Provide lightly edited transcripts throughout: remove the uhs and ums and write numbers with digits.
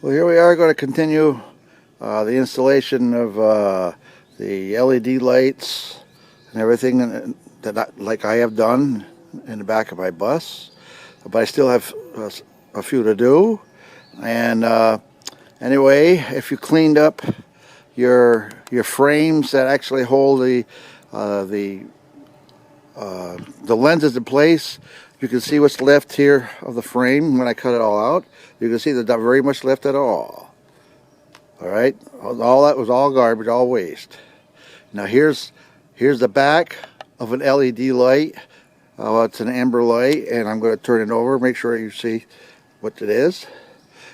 Well, here we are going to continue the installation of the LED lights and everything like I have done in the back of my bus, but I still have a few to do. And anyway, if you cleaned up your frames that actually hold the lenses in place, you can see what's left here of the frame. When I cut it all out, you can see there's not very much left at all. All right, all that was all garbage, all waste. Now here's the back of an LED light. It's an amber light, and I'm going to turn it over, make sure you see what it is.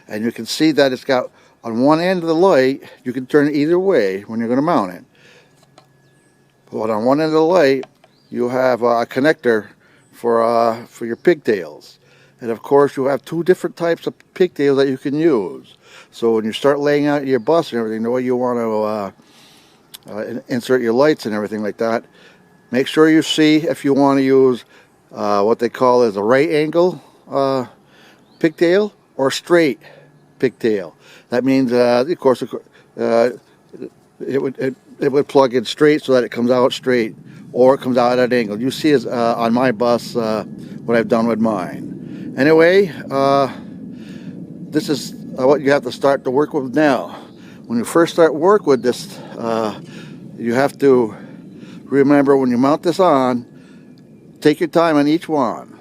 And you can see that it's got, on one end of the light, you can turn it either way when you're going to mount it. But on one end of the light, you have a connector for your pigtails. And of course, you have two different types of pigtails that you can use. So when you start laying out your bus and everything, the way you want to insert your lights and everything like that, make sure you see if you want to use what they call as a right angle pigtail or straight pigtail. That means, of course, it would plug in straight so that it comes out straight, or it comes out at an angle. You see is on my bus what I've done with mine. Anyway, this is what you have to start to work with now. When you first start work with this, you have to remember when you mount this on, take your time on each one.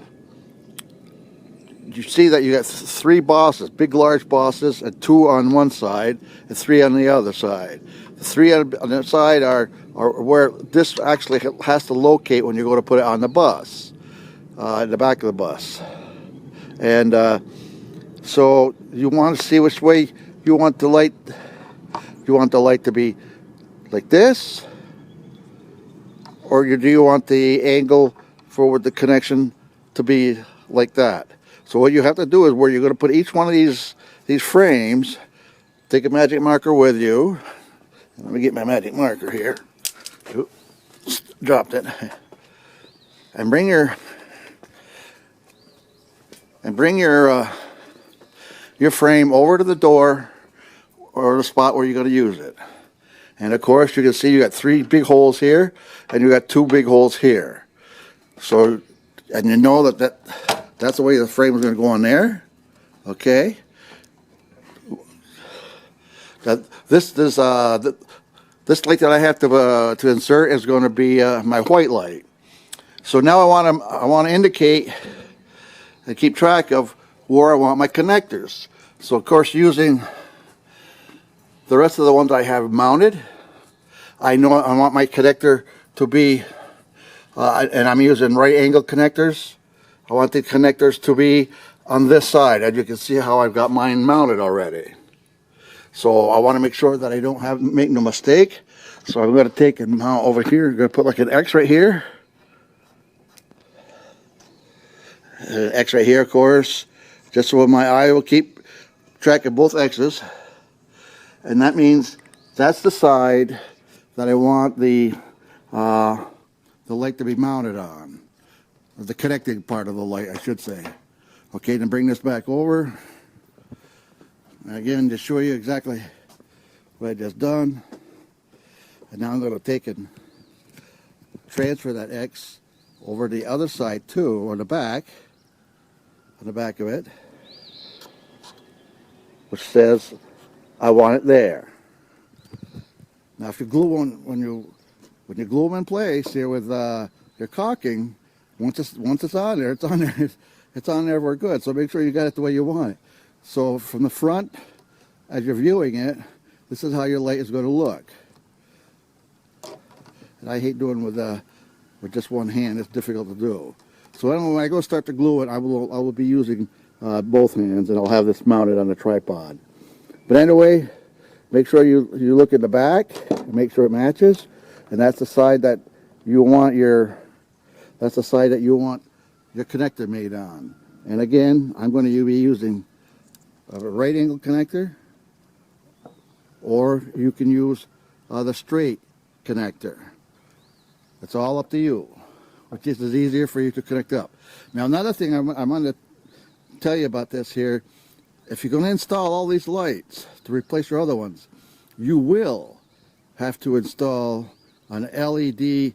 You see that you got three bosses, big large bosses, and two on one side and three on the other side. The three on the side are where this actually has to locate when you go to put it on the bus, in the back of the bus. And so you want to see which way you want the light. You want the light to be like this, or do you want the angle for the connection to be like that? So what you have to do is where you're going to put each one of these frames, take a magic marker with you. Let me get my magic marker here. Oops, dropped it. And bring your frame over to the door or the spot where you're going to use it. And of course, you can see you got three big holes here, and you got two big holes here. So, and you know that's the way the frame is going to go on there. Okay. This light that I have to insert is going to be my white light. So now I want to indicate and keep track of where I want my connectors. So of course, using the rest of the ones I have mounted, I know I want my connector to be, and I'm using right angle connectors. I want the connectors to be on this side, as you can see how I've got mine mounted already. So I want to make sure that I don't make no mistake. So I'm going to take and mount over here. I'm going to put like an X right here. An X right here, of course, just so my eye will keep track of both X's. And that means that's the side that I want the light to be mounted on. The connecting part of the light, I should say. Okay, then bring this back over. Again, to show you exactly what I just done. And now I'm going to take and transfer that X over the other side too, on the back of it, which says I want it there. Now, if you glue one, when you glue them in place here with your caulking, once it's on there, it's on there. It's on there. We're good. So make sure you got it the way you want it. So from the front, as you're viewing it, this is how your light is going to look. And I hate doing with just one hand. It's difficult to do. So when I go start to glue it, I will be using both hands, and I'll have this mounted on the tripod. But anyway, make sure you look at the back and make sure it matches. And that's the side that you want your connector made on. And again, I'm going to be using a right angle connector, or you can use the straight connector. It's all up to you, which is easier for you to connect up. Now, another thing I'm going to tell you about this here, if you're going to install all these lights to replace your other ones, you will have to install an LED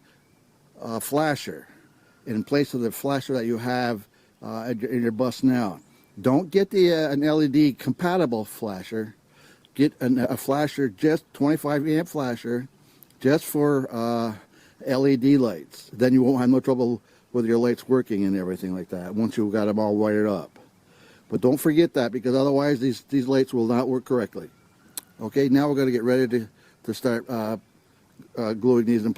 flasher in place of the flasher that you have in your bus now. Don't get an LED compatible flasher. Get a flasher, just 25 amp flasher, just for LED lights. Then you won't have no trouble with your lights working and everything like that once you've got them all wired up. But don't forget that, because otherwise these lights will not work correctly. Okay, now we're going to get ready to start gluing these in place.